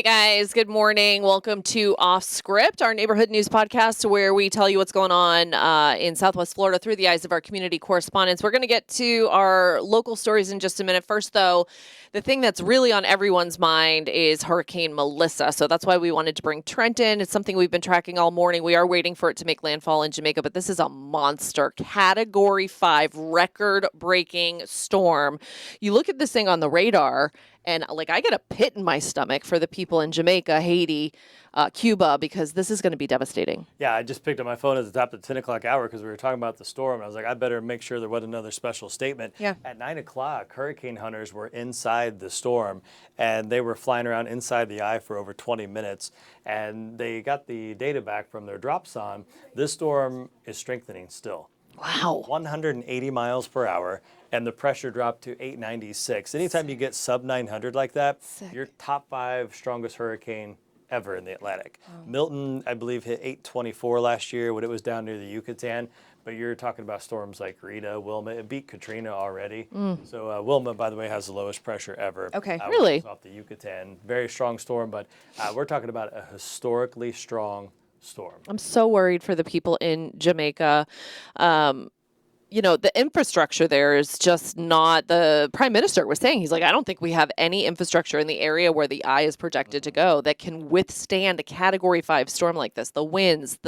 guys. Good morning. Welcome to Off Script, our neighborhood news podcast where we tell you what's going on in Southwest Florida through the eyes of our community correspondents. We're going to get to our local stories in just a minute. First, though, the thing that's really on everyone's mind is Hurricane Melissa. So that's why we wanted to bring Trent in. It's something we've been tracking all morning. We are waiting for it to make landfall in Jamaica, but this is a monster Category 5 record-breaking storm. You look at this thing on the radar, and I get a pit in my stomach for the people in Jamaica, Haiti, Cuba, because this is going to be devastating. Yeah, I just picked up my phone at the top of the 10 o'clock hour because we were talking about the storm. And I was like, I better make sure there wasn't another special statement. Yeah. At 9 o'clock, hurricane hunters were inside the storm, and they were flying around inside the eye for over 20 minutes. And they got the data back from their dropson. This storm is strengthening still. Wow. 180 miles per hour, and the pressure dropped to 896. Anytime you get sub 900 like that, you're top 5 strongest hurricane ever in the Atlantic. Milton, I believe, hit 824 last year when it was down near the Yucatan. But you're talking about storms like Rita, Wilma. It beat Katrina already. So Wilma, by the way, has the lowest pressure ever. Okay, really? Off the Yucatan. Very strong storm, but we're talking about a historically strong storm. I'm so worried for the people in Jamaica. The infrastructure there is just not, the prime minister was saying, he's like, I don't think we have any infrastructure in the area where the eye is projected to go that can withstand a Category 5 storm like this. The winds,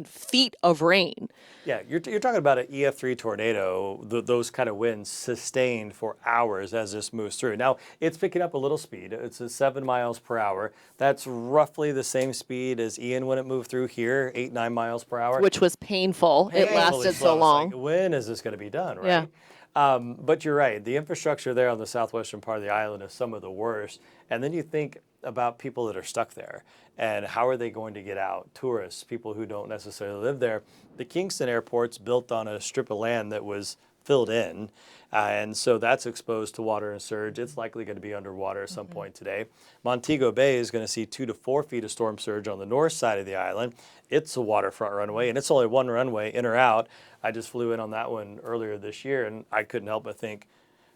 feet of rain. Yeah, you're talking about an EF3 tornado, those kind of winds sustained for hours as this moves through. Now, it's picking up a little speed. It's 7 miles per hour. That's roughly the same speed as Ian when it moved through here, 8-9 miles per hour. Which was painful. It lasted so long. Like, when is this going to be done, right? Yeah. But you're right. The infrastructure there on the southwestern part of the island is some of the worst. And then you think about people that are stuck there and how are they going to get out? Tourists, people who don't necessarily live there. The Kingston airport's built on a strip of land that was filled in. And so that's exposed to water and surge. It's likely going to be underwater at some point today. Montego Bay is going to see 2 to 4 feet of storm surge on the north side of the island. It's a waterfront runway, and it's only one runway in or out. I just flew in on that one earlier this year, and I couldn't help but think,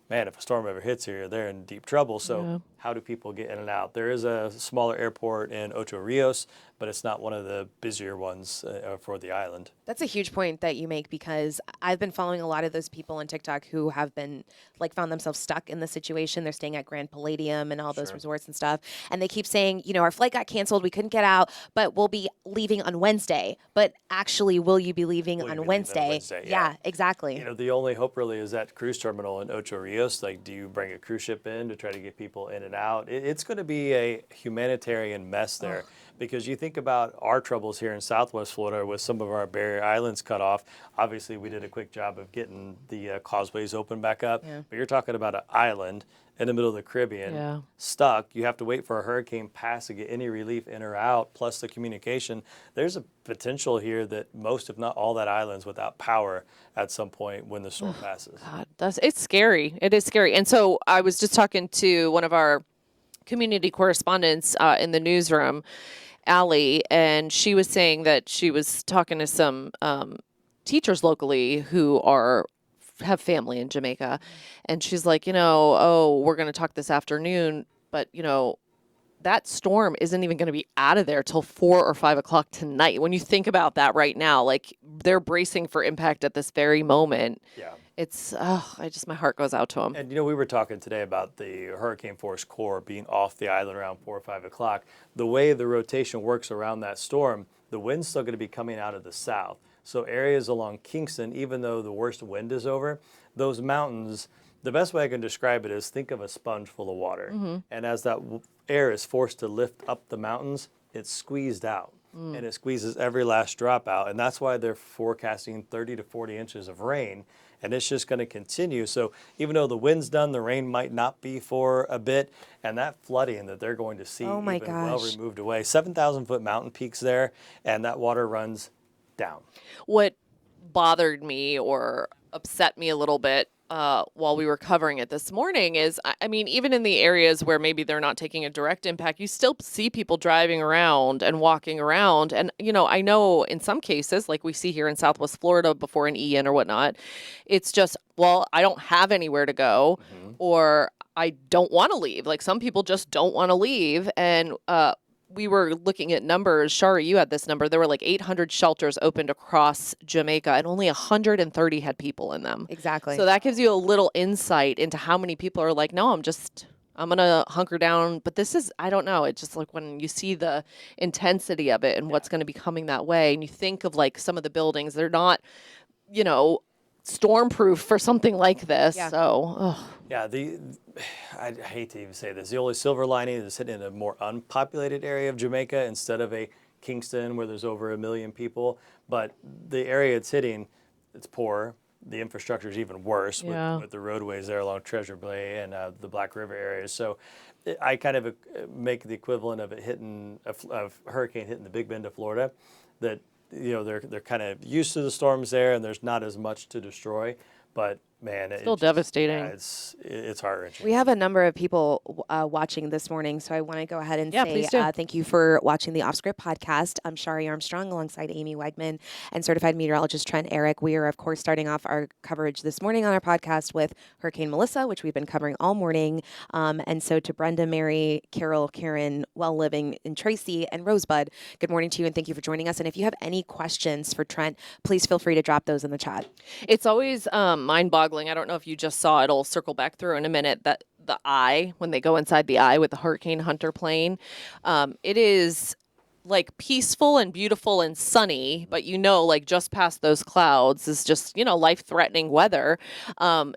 man, if a storm ever hits here, they're in deep trouble. So how do people get in and out? There is a smaller airport in Ocho Rios, but it's not one of the busier ones for the island. That's a huge point that you make, because I've been following a lot of those people on TikTok who have been found themselves stuck in the situation. They're staying at Grand Palladium and all those resorts and stuff. And they keep saying, our flight got canceled. We couldn't get out, but we'll be leaving on Wednesday. But actually, will you be leaving on Wednesday? Yeah, exactly. The only hope really is that cruise terminal in Ocho Rios. Do you bring a cruise ship in to try to get people in and out? It's going to be a humanitarian mess there. Because you think about our troubles here in Southwest Florida with some of our barrier islands cut off. Obviously, we did a quick job of getting the causeways open back up. Yeah. But you're talking about an island in the middle of the Caribbean, stuck. You have to wait for a hurricane pass to get any relief in or out, plus the communication. There's a potential here that most, if not all, that island's without power at some point when the storm passes. God, it's scary. It is scary. And so I was just talking to one of our community correspondents in the newsroom, Allie, and she was saying that she was talking to some teachers locally who have family in Jamaica, and she's like, we're going to talk this afternoon, but that storm isn't even going to be out of there till 4 or 5 o'clock tonight. When you think about that right now, they're bracing for impact at this very moment. Yeah. It's, my heart goes out to them. And, we were talking today about the hurricane force core being off the island around 4 or 5 o'clock. The way the rotation works around that storm, the wind's still going to be coming out of the south. So areas along Kingston, even though the worst wind is over, those mountains, the best way I can describe it is think of a sponge full of water. And as that air is forced to lift up the mountains, it's squeezed out. And it squeezes every last drop out. And that's why they're forecasting 30 to 40 inches of rain. And it's just going to continue. So even though the wind's done, the rain might not be for a bit. And that flooding that they're going to see well removed away. 7,000-foot mountain peaks there, and that water runs down. What bothered me or upset me a little bit while we were covering it this morning is, even in the areas where maybe they're not taking a direct impact, you still see people driving around and walking around. And, I know in some cases, like we see here in Southwest Florida before an Ian or whatnot, it's just, I don't have anywhere to go, or I don't want to leave. Like some people just don't want to leave. And we were looking at numbers. Shari, you had this number. There were like 800 shelters opened across Jamaica, and only 130 had people in them. Exactly. So that gives you a little insight into how many people are like, no, I'm going to hunker down. But this is, I don't know. It's just like when you see the intensity of it and what's going to be coming that way, and you think of like some of the buildings, they're not, storm-proof for something like this. Yeah. So, Yeah, I hate to even say this. The only silver lining is hitting in a more unpopulated area of Jamaica instead of a Kingston where there's over 1 million people. But the area it's hitting, it's poor. The infrastructure is even worse with the roadways there along Treasure Bay and the Black River areas. So I kind of make the equivalent of it hitting of hurricane hitting the Big Bend of Florida, that they're kind of used to the storms there and there's not as much to destroy. But man, still devastating. Yeah, it's heart-wrenching. We have a number of people watching this morning, so I want to go ahead and say please do. thank you for watching the Off Script podcast. I'm Shari Armstrong alongside Amy Wegman and certified meteorologist Trent Eric. We are, of course, starting off our coverage this morning on our podcast with Hurricane Melissa, which we've been covering all morning. And so to Brenda, Mary, Carol, Karen, Well Living, and Tracy, and Rosebud, good morning to you and thank you for joining us. And if you have any questions for Trent, please feel free to drop those in the chat. It's always mind-boggling. I don't know if you just saw it. I'll circle back through in a minute. That the eye, when they go inside the eye with the Hurricane Hunter plane, it is like peaceful and beautiful and sunny, but like just past those clouds is just, life-threatening weather.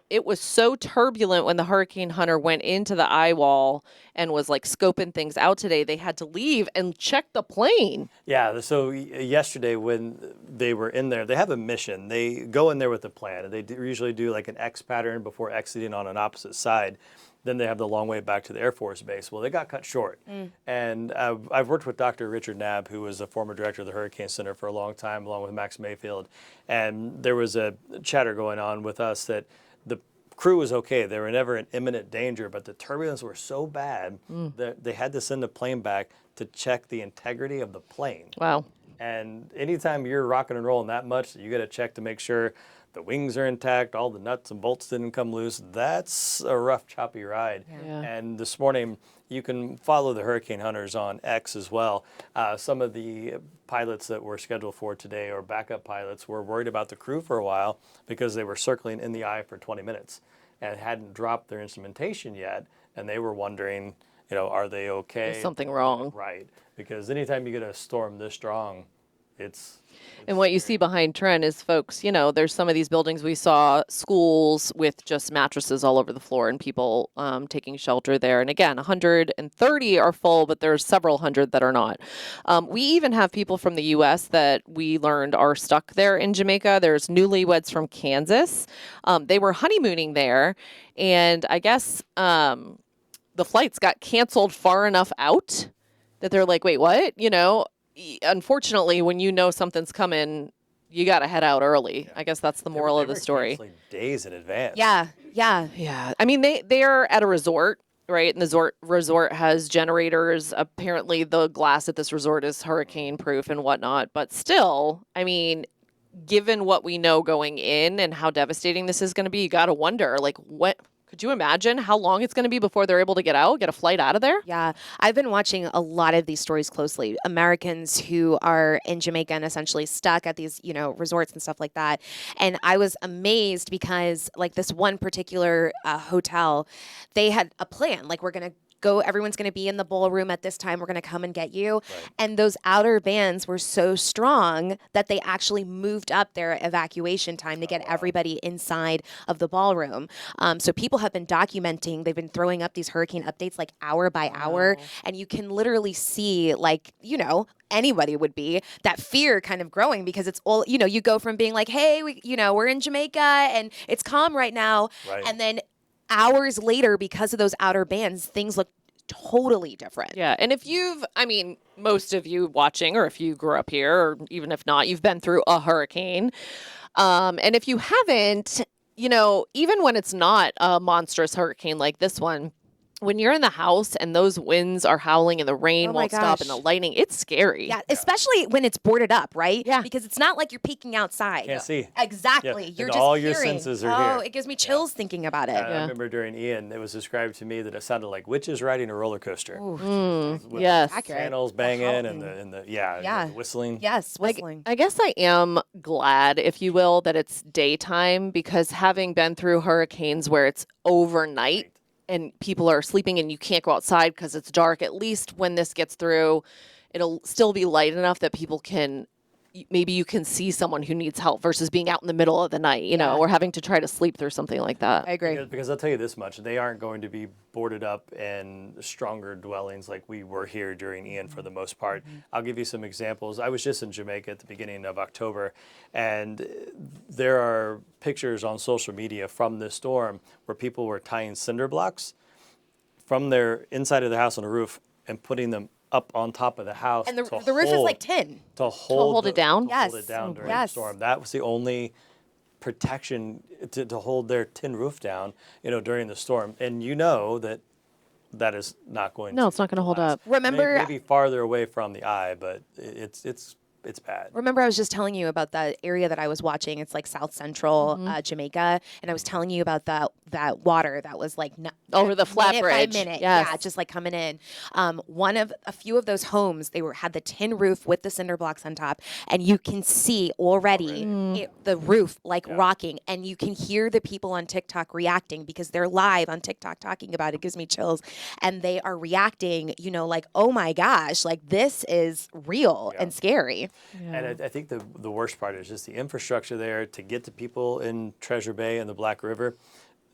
It was so turbulent when the Hurricane Hunter went into the eye wall and was like scoping things out today. They had to leave and check the plane. Yeah, so yesterday when they were in there, they have a mission. They go in there with a plan, and they usually do like an X pattern before exiting on an opposite side. Then they have the long way back to the Air Force Base. Well, they got cut short. And I've worked with Dr. Richard Knabb, who was a former director of the Hurricane Center for a long time, along with Max Mayfield. And there was a chatter going on with us that the crew was okay. They were never in imminent danger, but the turbulence were so bad that they had to send the plane back to check the integrity of the plane. Wow. And anytime you're rocking and rolling that much, you got to check to make sure the wings are intact, all the nuts and bolts didn't come loose. That's a rough, choppy ride. Yeah. And this morning, you can follow the Hurricane Hunters on X as well. Some of the pilots that were scheduled for today, or backup pilots, were worried about the crew for a while because they were circling in the eye for 20 minutes and hadn't dropped their instrumentation yet. And they were wondering, are they okay? There's something wrong. Right. Because anytime you get a storm this strong, and what you see behind Trent is, folks, there's some of these buildings we saw, schools with just mattresses all over the floor and people taking shelter there. And again, 130 are full, but there's several hundred that are not. We even have people from the U.S. that we learned are stuck there in Jamaica. There's newlyweds from Kansas. They were honeymooning there, and I guess the flights got canceled far enough out that they're like, wait, what? Unfortunately, when something's coming, you got to head out early. I guess that's the moral of the story. Days in advance. Yeah. I mean, they are at a resort, right? And the resort has generators. Apparently, the glass at this resort is hurricane proof and whatnot. But still, I mean, given what we know going in and how devastating this is going to be, you got to wonder, like, what? Could you imagine how long it's going to be before they're able to get a flight out of there? Yeah, I've been watching a lot of these stories closely. Americans who are in Jamaica and essentially stuck at these, resorts and stuff like that. And I was amazed because, like, this one particular hotel, they had a plan. Like, we're going to go, everyone's going to be in the ballroom at this time. We're going to come and get you. Right. And those outer bands were so strong that they actually moved up their evacuation time to get everybody inside of the ballroom. So people have been documenting, they've been throwing up these hurricane updates like hour by hour. And you can literally see, like, anybody would be, that fear kind of growing because it's all, you go from being like, hey, we're in Jamaica and it's calm right now. Right. And then hours later, because of those outer bands, things look totally different. Yeah. And if most of you watching, or if you grew up here, or even if not, you've been through a hurricane. And if you haven't, even when it's not a monstrous hurricane like this one, when you're in the house and those winds are howling and the rain Oh my won't stop and the gosh. lightning, it's scary. Yeah, especially when it's boarded up, right? Yeah. Because it's not like you're peeking outside. Can't see. Exactly. Yeah, You're and just all your hearing. senses are Oh, here. it gives me chills thinking about it. I remember during Ian, it was described to me that it sounded like witches riding a roller coaster. Ooh. With Yes. Accurate. Panels banging and howling. the Yeah. the whistling. Yes, whistling. I guess I am glad, if you will, that it's daytime because having been through hurricanes where it's overnight and people are sleeping and you can't go outside because it's dark, at least when this gets through, it'll still be light enough that people can maybe you can see someone who needs help versus being out in the middle of the night, you know, or having to try to sleep through something like that. I agree. Because I'll tell you this much, they aren't going to be boarded up in stronger dwellings like we were here during Ian for the most part. I'll give you some examples. I was just in Jamaica at the beginning of October, and there are pictures on social media from this storm where people were tying cinder blocks from their inside of the house on the roof and putting them up on top of the house. And to the roof is hold- like tin. to hold it down? To hold Yes. it down during Yes. the storm. That was the only protection to hold their tin roof down, during the storm. And you know that is not going. No, it's not going to hold last. up. Remember- maybe farther away from the eye, but it's bad. Remember, I was just telling you about that area that I was watching. It's like South Central Jamaica, and I was telling you about that water that was like Over the flat minute bridge. by minute, Yes. yeah, just like coming in. A few of those homes, had the tin roof with the cinder blocks on top, and you can see already the roof like rocking, and you can hear the people on TikTok reacting because they're live on TikTok talking about it. It gives me chills, and they are reacting, like, oh my gosh, like this is real and scary. And I think the worst part is just the infrastructure there to get to people in Treasure Bay and the Black River.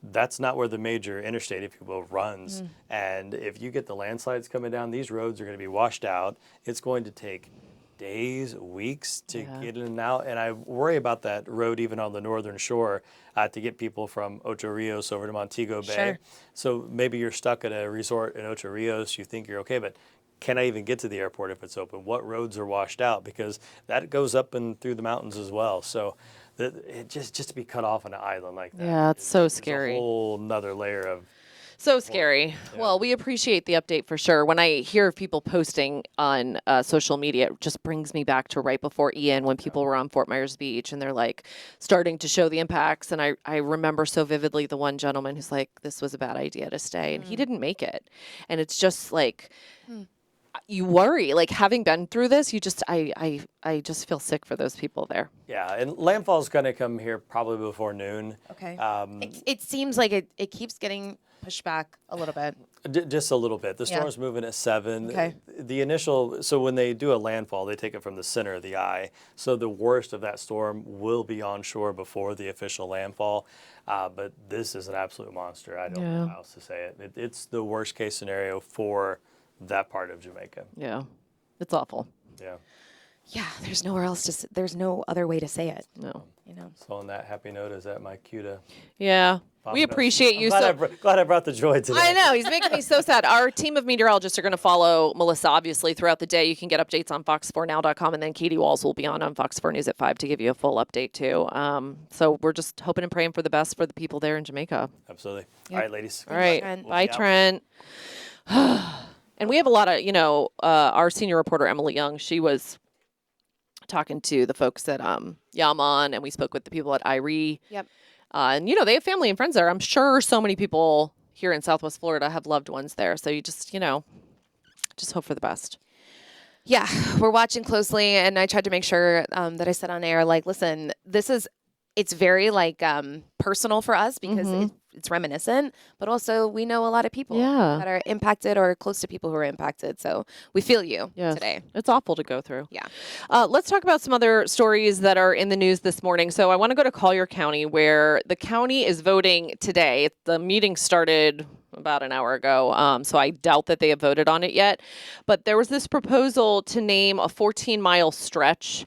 That's not where the major interstate, if you will, runs. And if you get the landslides coming down, these roads are going to be washed out. It's going to take days, weeks to get in and out. And I worry about that road even on the northern shore to get people from Ocho Rios over to Montego Bay. Sure. So maybe you're stuck at a resort in Ocho Rios. You think you're okay, but can I even get to the airport if it's open? What roads are washed out? Because that goes up and through the mountains as well. So just to be cut off on an island like that. Yeah, it's so is scary. a whole nother layer of. So scary. Well, we appreciate the update for sure. When I hear of people posting on social media, it just brings me back to right before Ian when people were on Fort Myers Beach and they're like starting to show the impacts. And I remember so vividly the one gentleman who's like, this was a bad idea to stay. And he didn't make it. And it's just like, you worry, like having been through this, I just feel sick for those people there. Yeah, and landfall's going to come here probably before noon. Okay. It seems like it keeps getting pushed back a little bit. Just a little bit. The Yeah. storm's moving at 7. Okay. The initial, so when they do a landfall, they take it from the center of the eye. So the worst of that storm will be onshore before the official landfall. But this is an absolute monster. I don't know how else to say it. It's the worst case scenario for that part of Jamaica. Yeah. It's awful. Yeah. Yeah, there's nowhere else there's no other way to say it. No. So on that happy note, is that my cue to? Yeah. We appreciate you so. Glad I brought the joy today. I know. He's making me so sad. Our team of meteorologists are going to follow Melissa, obviously, throughout the day. You can get updates on fox4now.com, and then Katie Walls will be on Fox 4 News at 5 to give you a full update, too. So we're just hoping and praying for the best for the people there in Jamaica. Absolutely. All right, ladies. All right. Trent. Bye, Trent. And we have a lot of, our senior reporter, Emily Young, she was talking to the folks at Yaman, and we spoke with the people at IRE. Yep. And, they have family and friends there. I'm sure so many people here in Southwest Florida have loved ones there. So you just, just hope for the best. Yeah, we're watching closely, and I tried to make sure that I said on air, like, listen, it's very personal for us because it's reminiscent, but also we know a lot of people that are impacted or close to people who are impacted. So we feel you today. It's awful to go through. Yeah. Let's talk about some other stories that are in the news this morning. So I want to go to Collier County, where the county is voting today. The meeting started about an hour ago, so I doubt that they have voted on it yet. But there was this proposal to name a 14-mile stretch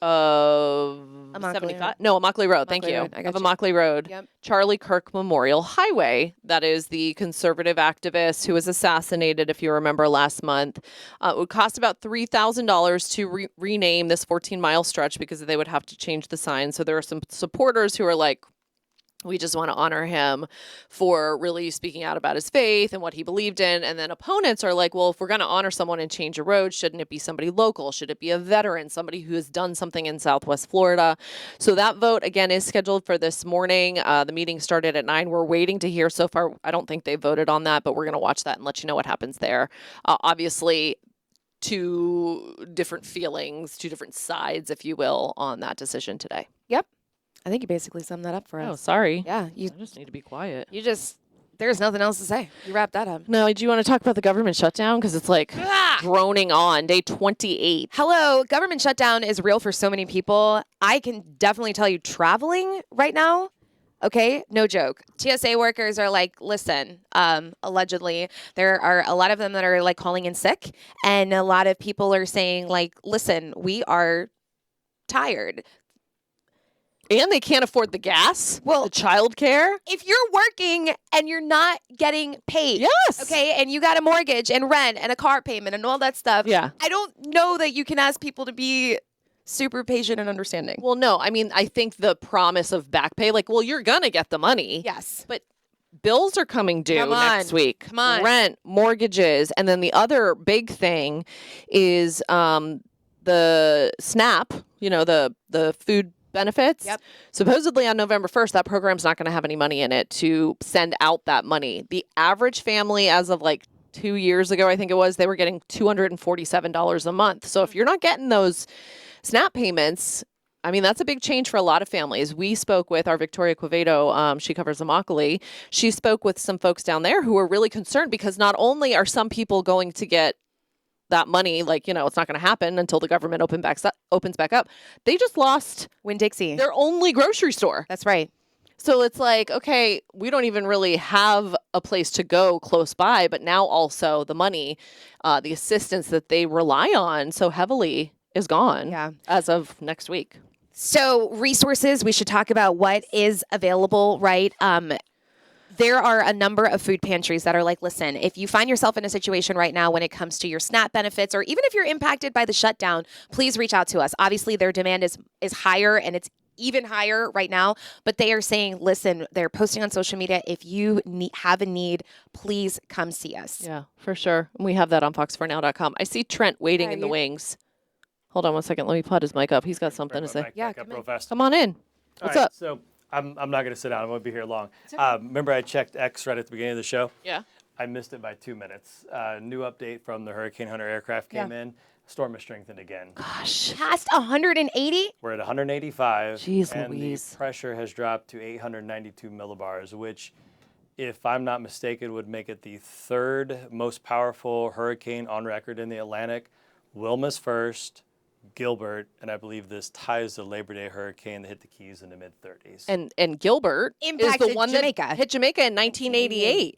of Immokalee 75. Road. No, Immokalee Road. Thank Immokalee you. Road. I got Of you. Immokalee Road. Yep. Charlie Kirk Memorial Highway. That is the conservative activist who was assassinated, if you remember, last month. It would cost about $3,000 to rename this 14-mile stretch because they would have to change the sign. So there are some supporters who are like, We just want to honor him for really speaking out about his faith and what he believed in. And then opponents are like, well, if we're going to honor someone and change a road, shouldn't it be somebody local? Should it be a veteran, somebody who has done something in Southwest Florida? So that vote, again, is scheduled for this morning. The meeting started at 9. We're waiting to hear. So far, I don't think they voted on that, but we're going to watch that and let you know what happens there. Obviously, two different feelings, two different sides, if you will, on that decision today. Yep. I think you basically summed that up for Oh, us. sorry. Yeah. I just need to be quiet. There's nothing else to say. You wrapped that up. No, do you want to talk about the government shutdown? Because it's like droning on, day 28. Hello, government shutdown is real for so many people. I can definitely tell you traveling right now, okay, no joke. TSA workers are like, listen, allegedly, there are a lot of them that are like calling in sick. And a lot of people are saying like, listen, we are tired. And they can't afford the gas, Well, the childcare. If you're working and you're not getting paid, Yes. okay, and you got a mortgage and rent and a car payment and all that stuff, Yeah. I don't know that you can ask people to be super patient and understanding. Well, no, I mean, I think the promise of back pay, like, well, you're going to get the money. Yes. But bills are coming due Come on. next week. Come on. Rent, mortgages. And then the other big thing is the SNAP, the food benefits. Yep. Supposedly on November 1st, that program's not going to have any money in it to send out that money. The average family, as of like 2 years ago, I think it was, they were getting $247 a month. So if you're not getting those SNAP payments, I mean, that's a big change for a lot of families. We spoke with our Victoria Quevedo, she covers Immokalee. She spoke with some folks down there who are really concerned because not only are some people going to get that money, like, it's not going to happen until the government opens back up. They just lost Winn-Dixie. their only grocery store. That's right. So it's like, okay, we don't even really have a place to go close by, but now also the money, the assistance that they rely on so heavily is gone as of next week. So resources, we should talk about what is available, right? There are a number of food pantries that are like, listen, if you find yourself in a situation right now when it comes to your SNAP benefits, or even if you're impacted by the shutdown, please reach out to us. Obviously, their demand is higher, and it's even higher right now, but they are saying, listen, they're posting on social media, if you have a need, please come see us. Yeah, for sure. We have that on fox4now.com. I see Trent waiting in the wings. Hold on one second. Let me put his mic up. He's got something to say. Yeah, Back up real fast. Come on in. What's All right, up? So I'm not going to sit down. I won't be here long. Remember I checked X right at the beginning of the show? Yeah. I missed it by 2 minutes. New update from the Hurricane Hunter aircraft came in. Storm has strengthened again. Gosh. Past 180? We're at 185. Jeez and Louise. the pressure has dropped to 892 millibars, which, if I'm not mistaken, would make it the third most powerful hurricane on record in the Atlantic. Wilma's first, Gilbert, and I believe this ties the Labor Day hurricane that hit the Keys in the mid-30s. And Gilbert is Impacted the one Jamaica. that hit Jamaica in 1988.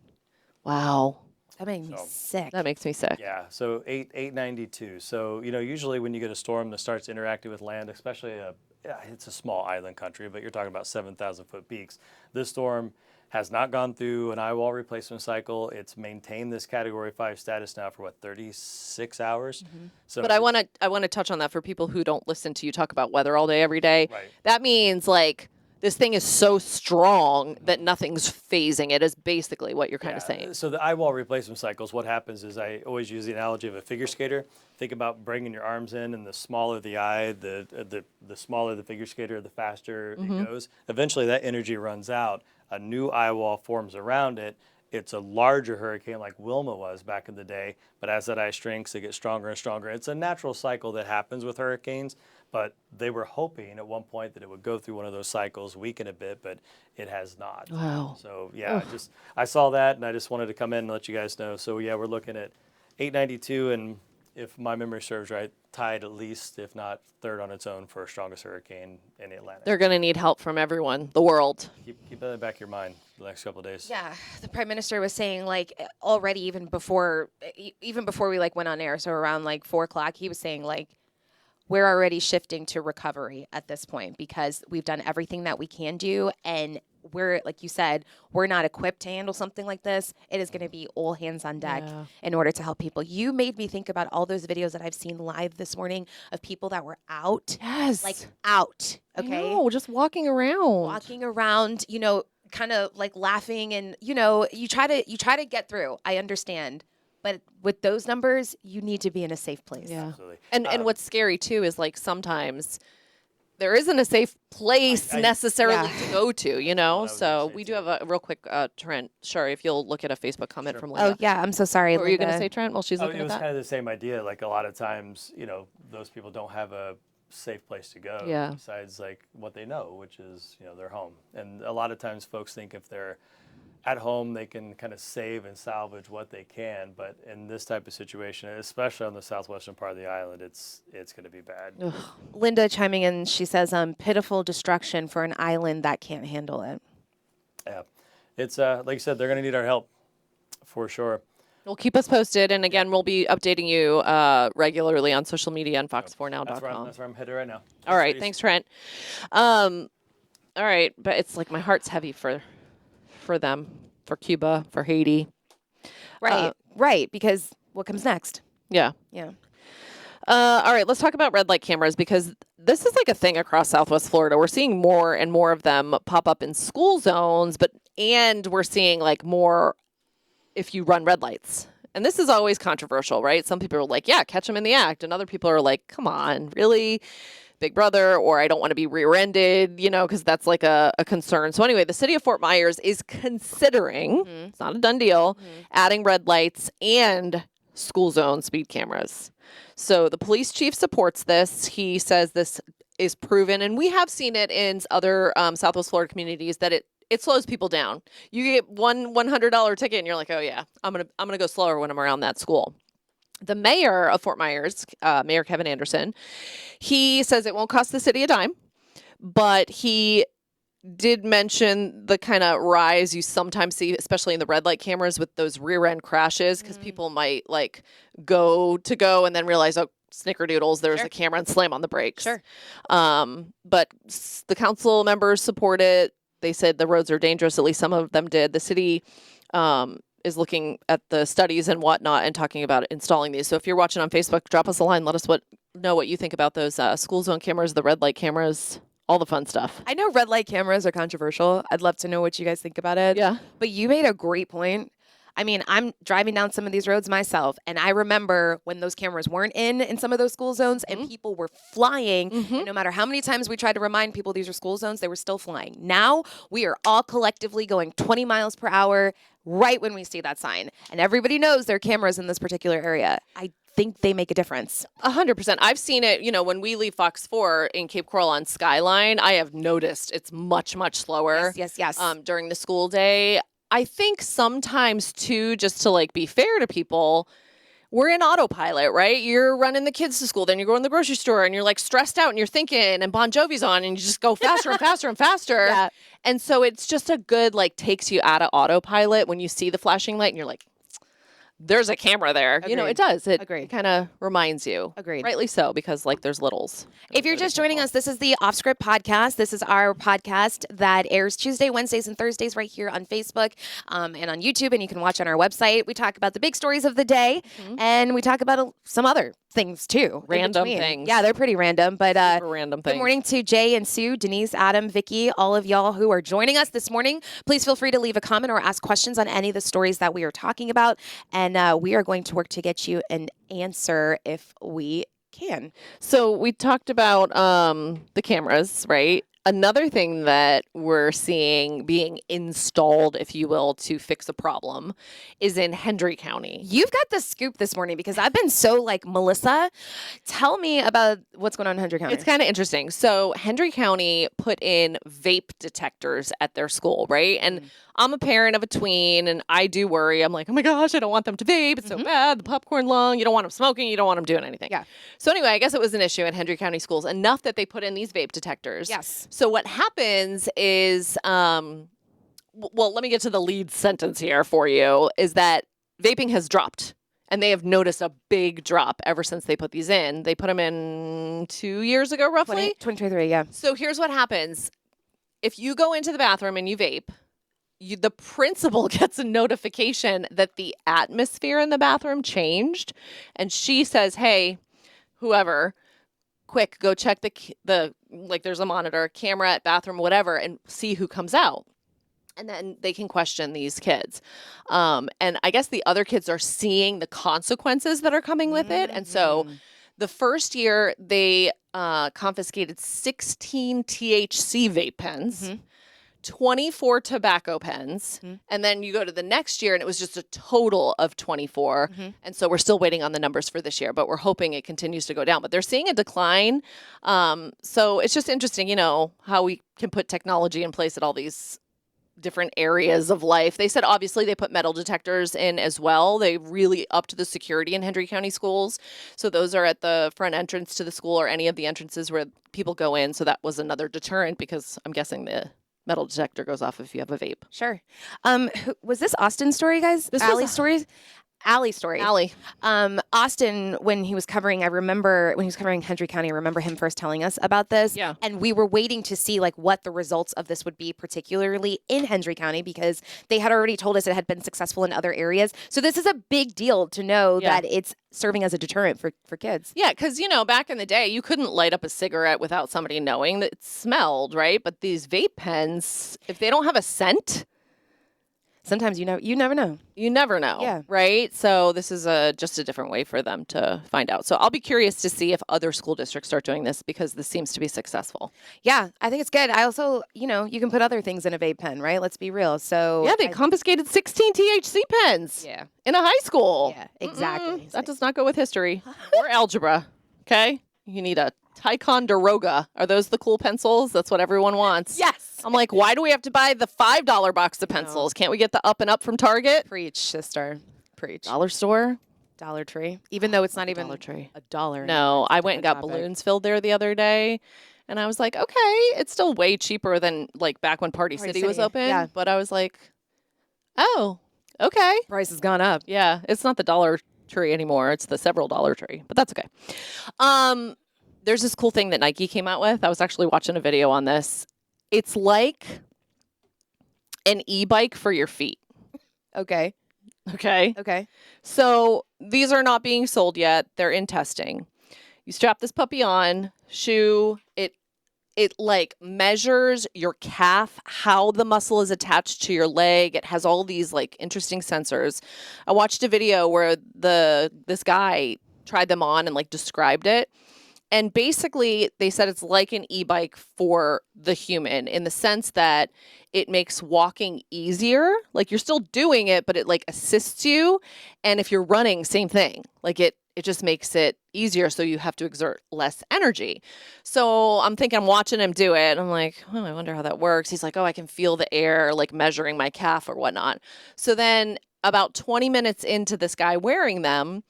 Wow. That made me sick. That makes me sick. Yeah, so 892. So, usually when you get a storm that starts interacting with land, especially it's a small island country, but you're talking about 7,000-foot peaks. This storm has not gone through an eyewall replacement cycle. It's maintained this Category 5 status now for 36 hours. So, But I want to touch on that for people who don't listen to you talk about weather all day every day. Right. That means like this thing is so strong that nothing's phasing it is basically what you're kind of saying. So the eyewall replacement cycles, what happens is I always use the analogy of a figure skater. Think about bringing your arms in, and the smaller the eye, the smaller the figure skater, the faster it goes. Eventually that energy runs out. A new eyewall forms around it. It's a larger hurricane like Wilma was back in the day, but as that ice shrinks, it gets stronger and stronger. It's a natural cycle that happens with hurricanes, but they were hoping at one point that it would go through one of those cycles, weaken a bit, but it has not. Wow. So yeah, I saw that, and I just wanted to come in and let you guys know. So yeah, we're looking at 892, and if my memory serves right, tied at least, if not third on its own for strongest hurricane in the Atlantic. They're going to need help from everyone, the world. Keep that in the back of your mind the next couple of days. Yeah, the prime minister was saying like already even before we like went on air, so around like 4 o'clock, he was saying like we're already shifting to recovery at this point because we've done everything that we can do, and we're, like you said, we're not equipped to handle something like this. It is going to be all hands on deck in order to help people. You made me think about all those videos that I've seen live this morning of people that were out. Yes. Like out. Okay. No, just walking around. Walking around, kind of like laughing, and you try to get through. I understand. But with those numbers, you need to be in a safe place. Yeah. Absolutely. And what's scary too is like sometimes there isn't a safe place necessarily Yeah. to go to, what I was So gonna say, we do too. have a real quick, Trent. Sure, if you'll look at a Facebook comment from Oh Linda. yeah, I'm so sorry. What were you going to Linda. say, Trent, while she's Oh, looking it at was that? kind of the same idea. Like a lot of times, those people don't have a safe place to go Yeah. besides like what they know, which is, their home. And a lot of times folks think if they're at home, they can kind of save and salvage what they can. But in this type of situation, especially on the southwestern part of the island, it's going to be bad. Ugh. Linda chiming in, she says, pitiful destruction for an island that can't handle it. Yeah. It's like you said, they're going to need our help for sure. Well, keep us posted. And again, we'll be updating you regularly on social media and fox4now.com. That's where I'm headed right now. All right. ladies. Thanks, Trent. All right. But it's like my heart's heavy for them, for Cuba, for Haiti. Right, right. Because what comes next? Yeah. Yeah. All right, let's talk about red light cameras because this is like a thing across Southwest Florida. We're seeing more and more of them pop up in school zones, and we're seeing like more if you run red lights. And this is always controversial, right? Some people are like, yeah, catch them in the act. And other people are like, come on, really? Big Brother, or I don't want to be rear-ended, because that's like a concern. So anyway, the city of Fort Myers is considering, it's not a done deal, adding red lights and school zone speed cameras. So the police chief supports this. He says this is proven, and we have seen it in other Southwest Florida communities that it slows people down. You get one $100 ticket, and you're like, oh yeah, I'm gonna go slower when I'm around that school. The mayor of Fort Myers, Mayor Kevin Anderson, he says it won't cost the city a dime, but he did mention the kind of rise you sometimes see, especially in the red light cameras with those rear end crashes, because people might like go and then realize, oh, snickerdoodles, there's Sure. a camera, and slam on the brakes. Sure. But the council members support it. They said the roads are dangerous. At least some of them did. The city is looking at the studies and whatnot and talking about installing these. So if you're watching on Facebook, drop us a line. Let us know what you think about those school zone cameras, the red light cameras, all the fun stuff. I know red light cameras are controversial. I'd love to know what you guys think about it. Yeah. But you made a great point. I mean, I'm driving down some of these roads myself, and I remember when those cameras weren't in some of those school zones, and people were flying. And no matter how many times we tried to remind people these are school zones, they were still flying. Now we are all collectively going 20 miles per hour right when we see that sign, and everybody knows there are cameras in this particular area. I think they make a difference. 100%. I've seen it, when we leave Fox 4 in Cape Coral on Skyline, I have noticed it's much, much slower. Yes. During the school day. I think sometimes too, just to like be fair to people, we're in autopilot, right? You're running the kids to school, then you're going to the grocery store and you're like stressed out and you're thinking and Bon Jovi's on and you just go faster and faster and faster. Yeah. And so it's just a good like takes you out of autopilot when you see the flashing light and you're like, there's a camera there. Agreed. It does. It Agreed. kind of reminds you. Agreed. Rightly so, because like there's littles. If you're just joining us, this is the Off Script podcast. This is our podcast that airs Tuesday, Wednesdays, and Thursdays right here on Facebook and on YouTube, and you can watch on our website. We talk about the big stories of the day, and we talk about some other things too. in Random between. things. Yeah, they're pretty random, but Super random good things. morning to Jay and Sue, Denise, Adam, Vicky, all of y'all who are joining us this morning. Please feel free to leave a comment or ask questions on any of the stories that we are talking about, and we are going to work to get you an answer if we can. So we talked about the cameras, right? Another thing that we're seeing being installed, if you will, to fix a problem is in Hendry County. You've got the scoop this morning because I've been so like, Melissa, tell me about what's going on in Hendry County. It's kind of interesting. So Hendry County put in vape detectors at their school, right? And I'm a parent of a tween, and I do worry. I'm like, oh my gosh, I don't want them to vape. It's so bad. The popcorn lung. You don't want them smoking. You don't want them doing anything. Yeah. So anyway, I guess it was an issue in Hendry County schools, enough that they put in these vape detectors. Yes. So what happens is, well, let me get to the lead sentence here for you, is that vaping has dropped. And they have noticed a big drop ever since they put these in. They put them in 2 years ago, roughly. 2023, yeah. So here's what happens. If you go into the bathroom and you vape, the principal gets a notification that the atmosphere in the bathroom changed. And she says, hey, whoever, quick, go check the like there's a monitor, camera at bathroom, whatever, and see who comes out. And then they can question these kids. And I guess the other kids are seeing the consequences that are coming with it. And so the first year, they confiscated 16 THC vape pens, 24 tobacco pens, and then you go to the next year and it was just a total of 24. And so we're still waiting on the numbers for this year, but we're hoping it continues to go down. But they're seeing a decline. So it's just interesting, you know, how we can put technology in place at all these different areas of life. They said obviously they put metal detectors in as well. They really upped the security in Hendry County schools. So those are at the front entrance to the school or any of the entrances where people go in. So that was another deterrent because I'm guessing the metal detector goes off if you have a vape. Sure. Was this Austin's story, guys? This Allie's was story? Allie's story. Allie. Austin, when he was covering Hendry County, I remember him first telling us about this. Yeah. And we were waiting to see like what the results of this would be, particularly in Hendry County, because they had already told us it had been successful in other areas. So this is a big deal to know that it's serving as a deterrent for kids. Yeah, because, you know, back in the day, you couldn't light up a cigarette without somebody knowing that it smelled, right? But these vape pens, if they don't have a scent, sometimes you never know. you never know, Yeah. right? So this is just a different way for them to find out. So I'll be curious to see if other school districts start doing this because this seems to be successful. Yeah, I think it's good. I also, you know, you can put other things in a vape pen, right? Let's be real. So Yeah, they confiscated 16 THC pens yeah. in a high school. Yeah, exactly. That does not go with history or algebra, okay? You need a Ticonderoga. Are those the cool pencils? That's what everyone wants. Yes. I'm like, why do we have to buy the $5 box of pencils? Can't we get the Up and Up from Target? Preach, sister. Preach. Dollar store? Dollar Tree. Even though it's not even Dollar Tree. a dollar. No, anymore. I It's a went and got different topic. balloons filled there the other day. And I was like, okay, it's still way cheaper than like back when Party City was City, open. yeah. But I was like, oh, okay. Price has gone up. Yeah, it's not the Dollar Tree anymore. It's the several dollar tree, but that's okay. There's this cool thing that Nike came out with. I was actually watching a video on this. It's like an e-bike for your feet. Okay. Okay. Okay. So these are not being sold yet. They're in testing. You strap this puppy on, shoe, it like measures your calf, how the muscle is attached to your leg. It has all these like interesting sensors. I watched a video where this guy tried them on and like described it. And basically, they said it's like an e-bike for the human in the sense that it makes walking easier. Like you're still doing it, but it like assists you. And if you're running, same thing. Like it just makes it easier, so you have to exert less energy. So I'm watching him do it. I'm like, oh, I wonder how that works. He's like, oh, I can feel the air, like measuring my calf or whatnot. So then about 20 minutes into this guy wearing them,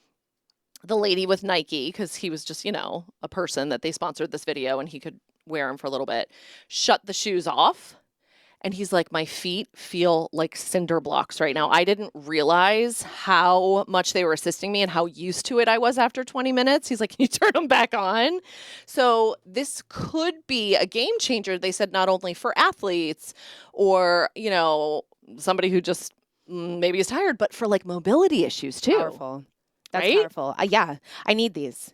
the lady with Nike, because he was just, you know, a person that they sponsored this video and he could wear them for a little bit, shut the shoes off. And he's like, my feet feel like cinder blocks right now. I didn't realize how much they were assisting me and how used to it I was after 20 minutes. He's like, can you turn them back on? So this could be a game changer. They said not only for athletes or, you know, somebody who just maybe is tired, but for like mobility issues too. Powerful. That's Right? powerful. Yeah, I need these.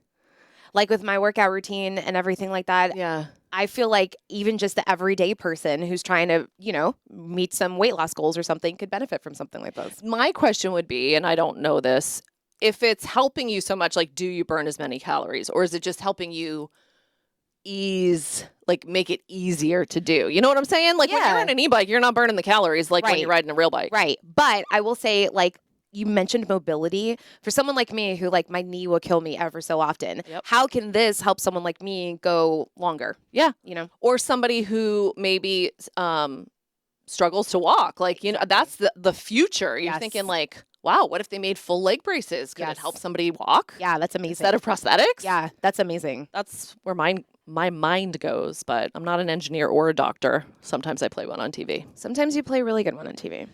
Like with my workout routine and everything like that, Yeah. I feel like even just the everyday person who's trying to, you know, meet some weight loss goals or something could benefit from something like this. My question would be, and I don't know this, if it's helping you so much, like, do you burn as many calories? Or is it just helping you make it easier to do? You know what I'm saying? Like when you're Yeah. on an e-bike, you're not burning the calories like when Right. you're riding a real bike. Right. But I will say, like, you mentioned mobility. For someone like me who, like, my knee will kill me ever so often, Yep. how can this help someone like me go longer? Yeah. You know? Or somebody who maybe struggles to walk. Like, you know, that's the future. You're Yes. thinking like, wow, what if they made full leg braces? Could it Yes. help somebody walk Yeah, that's amazing. instead of prosthetics? Yeah, that's amazing. That's where my mind goes, but I'm not an engineer or a doctor. Sometimes I play one on TV. Sometimes you play a really good one on TV.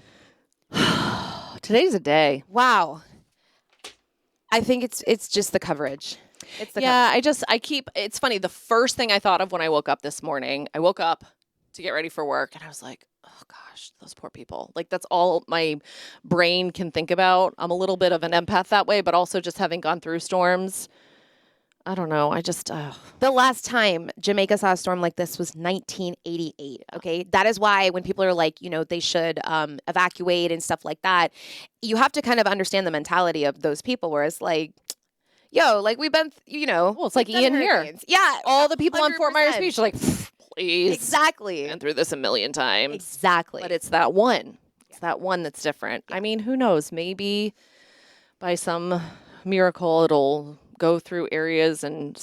Today's a day. Wow. I think it's just the coverage. It's the Yeah, it's funny. The first thing I thought of when I woke up this morning, I woke up to get ready for work and I was like, oh gosh, those poor people. Like that's all my brain can think about. I'm a little bit of an empath that way, but also just having gone through storms, I don't know. I just, The last time Jamaica saw a storm like this was 1988. Okay. That is why when people are like, they should evacuate and stuff like that, you have to kind of understand the mentality of those people where it's like, yo, like we've been, well, it's like we've done Ian here. hurricanes. Yeah. All the people on Fort Myers 100%. Beach are like, please. Exactly. Been through this a million times. Exactly. But it's that one. It's that one that's different. I mean, who knows? Maybe by some miracle it'll go through areas and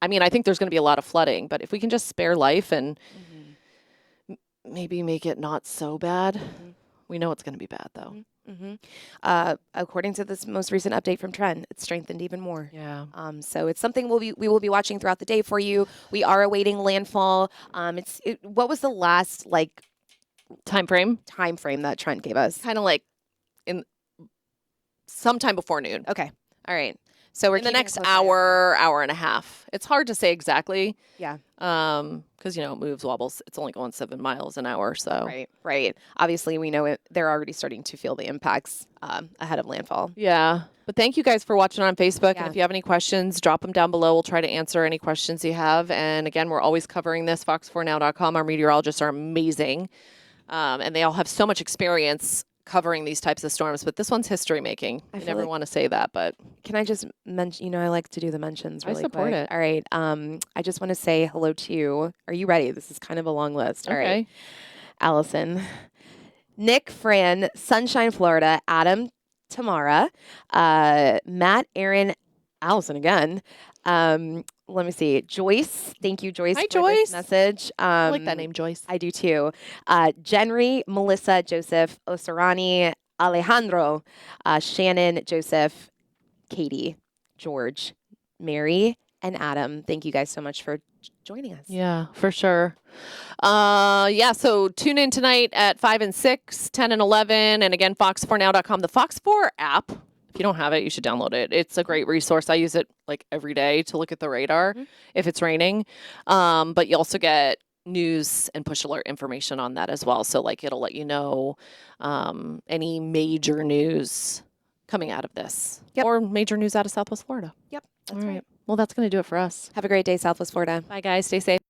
I think there's going to be a lot of flooding, but if we can just spare life and maybe make it not so bad, we know it's going to be bad though. According to this most recent update from Trend, it's strengthened even more. Yeah. So it's something we will be watching throughout the day for you. We are awaiting landfall. What was the last Time frame? time frame that Trent gave us? Kind of like in sometime before noon. Okay. All right. So we're In the keeping a next close eye on hour, hour and a half. It's hard to say exactly. Yeah. Because it moves, wobbles. It's only going 7 miles an hour. So that. Right. Obviously, we know they're already starting to feel the impacts ahead of landfall. yeah. But thank you guys for watching on Facebook. Yeah. And if you have any questions, drop them down below. We'll try to answer any questions you have. And again, we're always covering this. Fox4now.com. Our meteorologists are amazing. And they all have so much experience covering these types of storms, but this one's history making. I feel never like- want to say that, but Can I just mention? I like to do the mentions. I Really support quick. it. All right. I just want to say hello to. Are you ready? This is kind of a long list. All right. okay. Allison, Nick, Fran, Sunshine, Florida, Adam, Tamara, Matt, Aaron, Allison again. Let me see. Joyce. Thank you, Joyce, Hi, for Joyce. this message. I like that name, Joyce. I do too. Jenry, Melissa, Joseph, Osirani, Alejandro, Shannon, Joseph, Katie, George, Mary, and Adam. Thank you guys so much for joining us. Yeah, for sure. So tune in tonight at 5 and 6, 10 and 11, and again, fox4now.com. The Fox 4 app, if you don't have it, you should download it. It's a great resource. I use it every day to look at the radar if it's raining. But you also get news and push alert information on that as well. So it'll let you know any major news coming out of this or major news out of Southwest Florida. Yep. All right. Well, that's going to do it for us. Have a great day, Southwest Florida. Bye, guys. Stay safe.